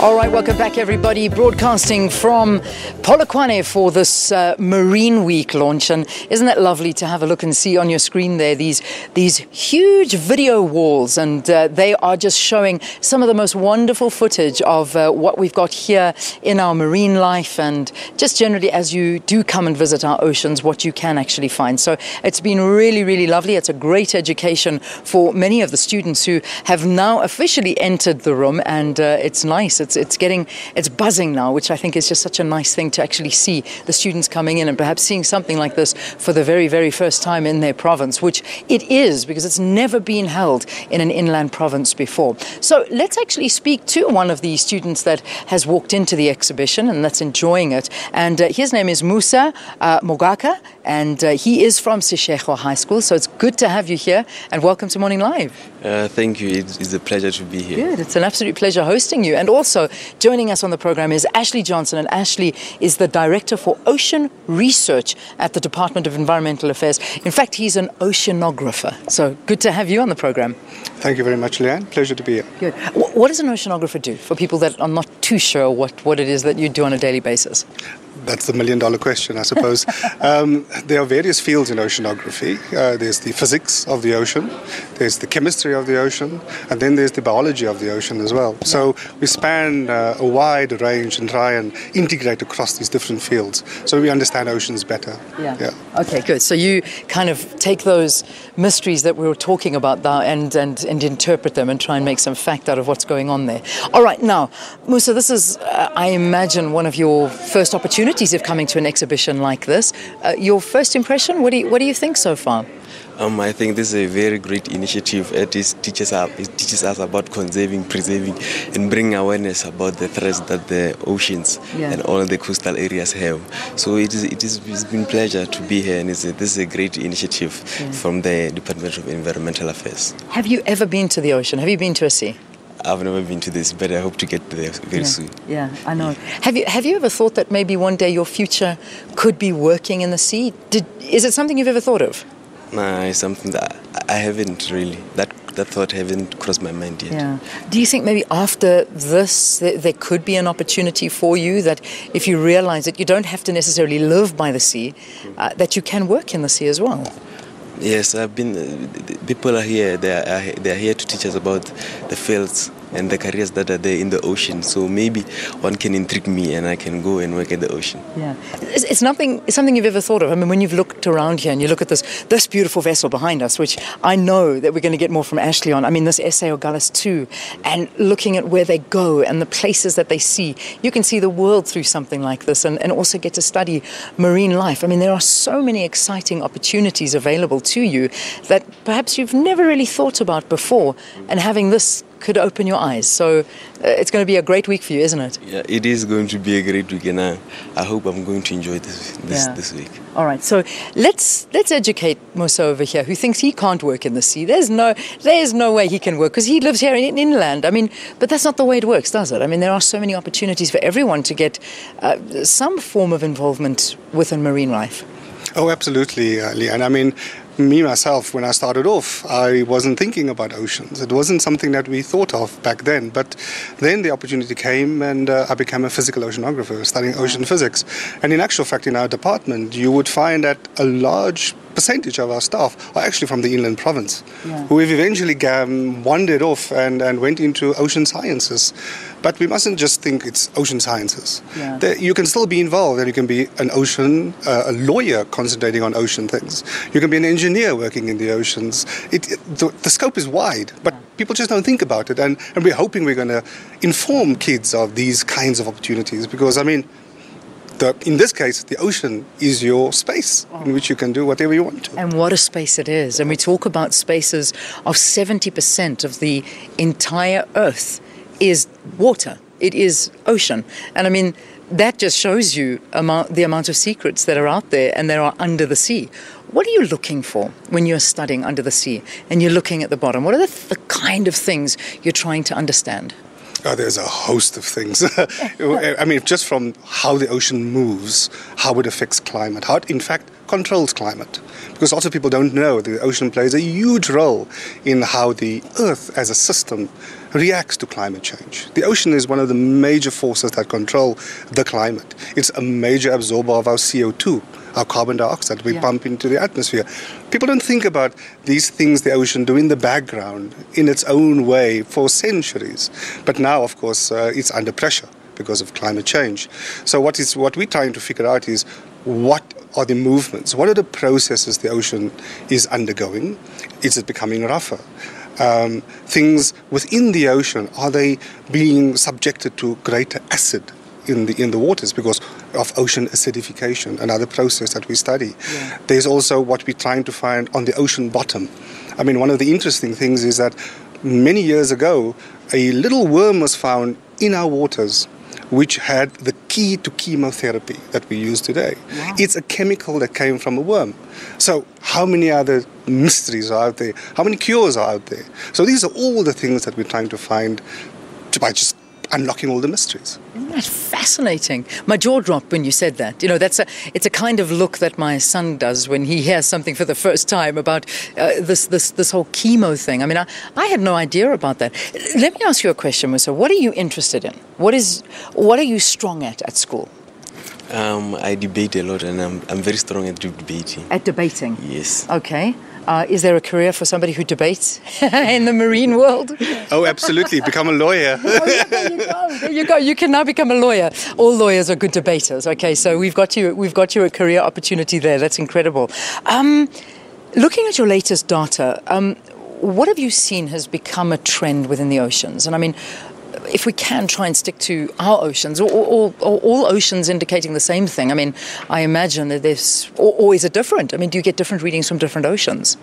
All right, welcome back, everybody. Broadcasting from Polokwane for this Marine Week launch. And isn't that lovely to have a look and see on your screen there these huge video walls? And they are just showing some of the most wonderful footage of what we've got here in our marine life, and just generally as you do come and visit our oceans, what you can actually find. So it's been really, really lovely. It's a great education for many of the students who have now officially entered the room, and it's nice. It's buzzing now, which I think is just such a nice thing to actually see the students coming in and perhaps seeing something like this for the very, very first time in their province, which it is, because it's never been held in an inland province before. So let's actually speak to one of the students that has walked into the exhibition and that's enjoying it. And his name is Mose Makgoka, and he is from Seshego High School. So it's good to have you here, and welcome to Morning Live. Thank you. It's a pleasure to be here. Good. It's an absolute pleasure hosting you. And also joining us on the program is Ashley Johnson, and Ashley is the Director for Ocean Research at the Department of Environmental Affairs. In fact, he's an oceanographer. So good to have you on the program. Thank you very much, Leanne. Pleasure to be here. Good. What does an oceanographer do, for people that are not too sure what it is that you do on a daily basis? That's the million-dollar question, I suppose. There are various fields in oceanography. There's the physics of the ocean, there's the chemistry of the ocean, and then there's the biology of the ocean as well. So we span a wide range and try and integrate across these different fields so we understand oceans better. Yeah. Okay, good. So you kind of take those mysteries that we were talking about now and interpret them and try and make some fact out of what's going on there. All right, now, Mose, this is, I imagine, one of your first opportunities of coming to an exhibition like this. Your first impression, what do you think so far? I think this is a very great initiative. It teaches us about conserving, preserving, and bringing awareness about the threats that the oceans and all the coastal areas have. So it's been a pleasure to be here, and this is a great initiative from the Department of Environmental Affairs. Have you ever been to the ocean? Have you been to a sea? I've never been to this, but I hope to get there very soon. Yeah, I know. Have you ever thought that maybe one day your future could be working in the sea? Is it something you've ever thought of? Nah, it's something that I haven't really. That thought haven't crossed my mind yet. Yeah. Do you think maybe after this there could be an opportunity for you, that if you realize that you don't have to necessarily live by the sea, that you can work in the sea as well? Yes, people are here. They are here to teach us about the fields and the careers that are there in the ocean. So maybe one can intrigue me and I can go and work at the ocean. Yeah, it's something you've ever thought of. I mean, when you've looked around here and you look at this beautiful vessel behind us, which I know that we're going to get more from Ashley on. I mean, this SA Ogallis too, and looking at where they go and the places that they see, you can see the world through something like this, and also get to study marine life. I mean, there are so many exciting opportunities available to you that perhaps you've never really thought about before, and having this could open your eyes. So it's going to be a great week for you, isn't it? Yeah, it is going to be a great week, and I hope I'm going to enjoy this week. All right, so let's educate Mose over here, who thinks he can't work in the sea. There's no way he can work because he lives here in inland. I mean, but that's not the way it works, does it? I mean, there are so many opportunities for everyone to get some form of involvement within marine life. Oh, absolutely, Leanne. I mean, me, myself, when I started off, I wasn't thinking about oceans. It wasn't something that we thought of back then. But then the opportunity came, and I became a physical oceanographer, studying ocean physics. And in actual fact, in our department, you would find that a large percentage of our staff are actually from the inland province, who have eventually wandered off and went into ocean sciences. But we mustn't just think it's ocean sciences. You can still be involved, and you can be a lawyer concentrating on ocean things. You can be an engineer working in the oceans. The scope is wide, but people just don't think about it. And we're hoping we're going to inform kids of these kinds of opportunities, because, I mean, in this case, the ocean is your space in which you can do whatever you want to. And what a space it is. And we talk about spaces of 70% of the entire Earth is water. It is ocean. And I mean, that just shows you the amount of secrets that are out there and there are under the sea. What are you looking for when you're studying under the sea and you're looking at the bottom? What are the kind of things you're trying to understand? Oh, there's a host of things. I mean, just from how the ocean moves, how it affects climate, how it, in fact, controls climate. Because lots of people don't know the ocean plays a huge role in how the Earth as a system reacts to climate change. The ocean is one of the major forces that control the climate. It's a major absorber of our CO2, our carbon dioxide we pump into the atmosphere. People don't think about these things the ocean do in the background, in its own way, for centuries. But now, of course, it's under pressure because of climate change. So what we're trying to figure out is, what are the movements? What are the processes the ocean is undergoing? Is it becoming rougher? Things within the ocean, are they being subjected to greater acid in the waters because of ocean acidification, another process that we study? Yeah. There's also what we're trying to find on the ocean bottom. I mean, one of the interesting things is that many years ago, a little worm was found in our waters which had the key to chemotherapy that we use today. Wow. It's a chemical that came from a worm. So how many other mysteries are out there? How many cures are out there? So these are all the things that we're trying to find by just unlocking all the mysteries. Isn't that fascinating? My jaw dropped when you said that. You know, it's a kind of look that my son does when he hears something for the first time about this whole chemo thing. I mean, I had no idea about that. Let me ask you a question, Mose. What are you interested in? What are you strong at school? I debate a lot, and I'm very strong at debating. At debating? Yes. Okay. Is there a career for somebody who debates in the marine world? Oh, absolutely. Become a lawyer. Oh, yeah, there you go. You can now become a lawyer. All lawyers are good debaters. Okay, so we've got you a career opportunity there. That's incredible. Looking at your latest data, what have you seen has become a trend within the oceans? And I mean, if we can try and stick to our oceans, or all oceans indicating the same thing, I mean, I imagine that there's always a different. I mean, do you get different readings from different oceans?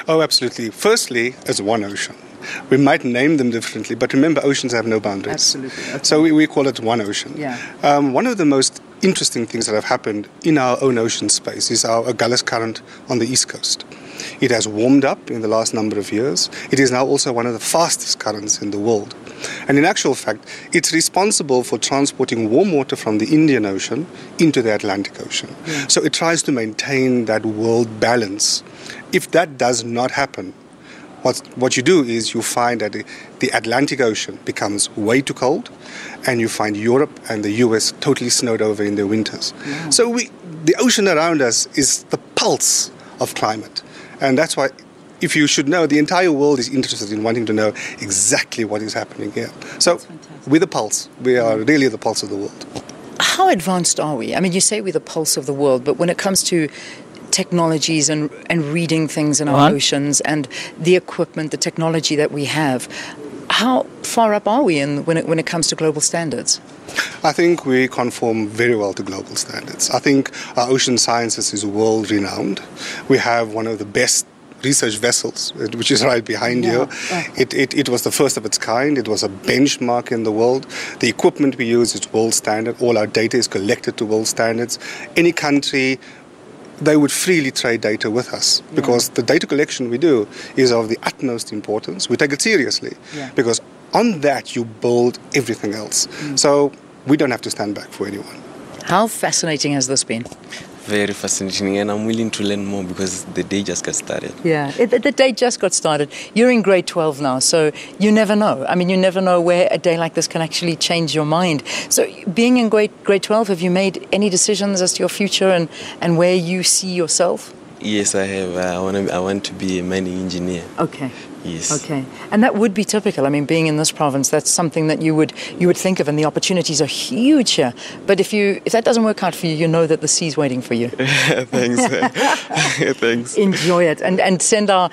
Oh, absolutely. Firstly, as one ocean. We might name them differently, but remember, oceans have no boundaries. Absolutely. Okay. So we call it one ocean. Yeah. One of the most interesting things that have happened in our own ocean space is our Agulhas current on the east coast. It has warmed up in the last number of years. It is now also one of the fastest currents in the world. And in actual fact, it's responsible for transporting warm water from the Indian Ocean into the Atlantic Ocean. Yeah. So it tries to maintain that world balance. If that does not happen, what you do is you find that the Atlantic Ocean becomes way too cold, and you find Europe and the US totally snowed over in their winters. Yeah. So the ocean around us is the pulse of climate. And that's why, if you should know, the entire world is interested in wanting to know exactly what is happening here. So we're the pulse. We are really the pulse of the world. How advanced are we? I mean, you say we're the pulse of the world, but when it comes to technologies and reading things in our oceans and the equipment, the technology that we have, how far up are we when it comes to global standards? I think we conform very well to global standards. I think our ocean sciences is world renowned. We have one of the best research vessels, which is right behind you. It was the first of its kind. It was a benchmark in the world. The equipment we use is world standard. All our data is collected to world standards. Any country, they would freely trade data with us because the data collection we do is of the utmost importance. We take it seriously because on that you build everything else. So we don't have to stand back for anyone. How fascinating has this been? Very fascinating, and I'm willing to learn more because the day just got started. Yeah, the day just got started. You're in grade 12 now, so you never know. I mean, you never know where a day like this can actually change your mind. So being in grade 12, have you made any decisions as to your future and where you see yourself? Yes, I have. I want to be a mining engineer. Okay. Yes. Okay. And that would be typical. I mean, being in this province, that's something that you would think of, and the opportunities are huge here. But if that doesn't work out for you, you know that the sea's waiting for you. Thanks. Thanks. Enjoy it, and send our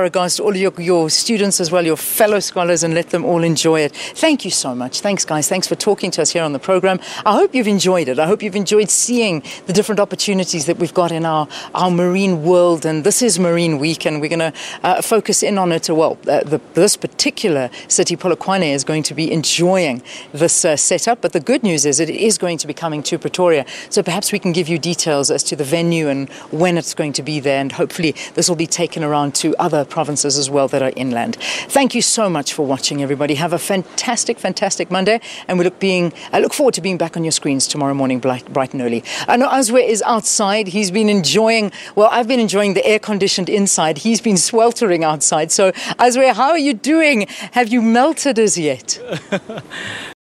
regards to all of your students as well, your fellow scholars, and let them all enjoy it. Thank you so much. Thanks, guys. Thanks for talking to us here on the program. I hope you've enjoyed it. I hope you've enjoyed seeing the different opportunities that we've got in our marine world. And this is Marine Week, and we're going to focus in on it. Well, this particular city, Polokwane, is going to be enjoying this setup. But the good news is it is going to be coming to Pretoria. So perhaps we can give you details as to the venue and when it's going to be there. And hopefully this will be taken around to other provinces as well that are inland. Thank you so much for watching, everybody. Have a fantastic, fantastic Monday. And I look forward to being back on your screens tomorrow morning, bright and early. I know Azwe is outside. He's been enjoying, I've been enjoying the air-conditioned inside. He's been sweltering outside. So Azwe, how are you doing? Have you melted as yet?